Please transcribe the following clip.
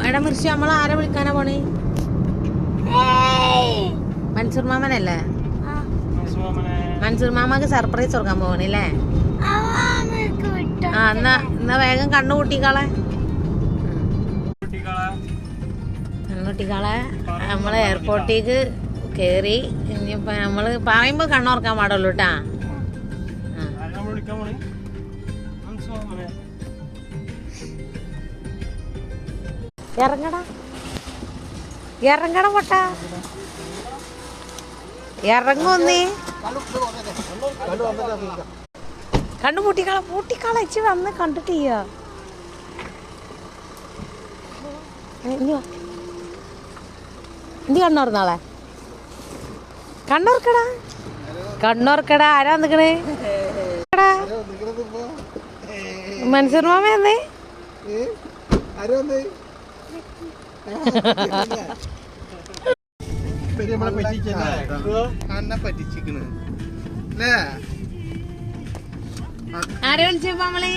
എടാ മിർച്ചി നമ്മളെ ആരെ വിളിക്കാനാ പോണേ? മൻസൂർ മാമനല്ലേ? മൻസൂർ മാമക്ക് സർപ്രൈസ് കൊടുക്കാൻ പോകണല്ലേ? ആ എന്നാ വേഗം കണ്ണു കൂട്ടിക്കാളെ. കണ്ണുകൂട്ടിക്കാളെ. നമ്മള് എയർപോർട്ടിലേക്ക് കേറി. ഇനിയിപ്പോ നമ്മള് പറയുമ്പോ കണ്ണോർക്കാൻ പാടുള്ളൂ കേട്ടാ. ഇറങ്ങടാ ഇറങ്ങട പൊട്ടാ, ഇറങ്ങൊന്നേ. കണ്ണു പൂട്ടിക്കാളെ പൂട്ടിക്കാളെ ഇച്ചി വന്ന് കണ്ടിട്ട് ചെയ്യാ. ഇനി കണ്ണോർന്നാളെ കണ്ണോർക്കടാ കണ്ണോർക്കടാ. ആരാ നിക്കണേ? മൻസൂർ മാമ എന്നേ ആരെ വിളിച്ചപ്പോ നമ്മളെ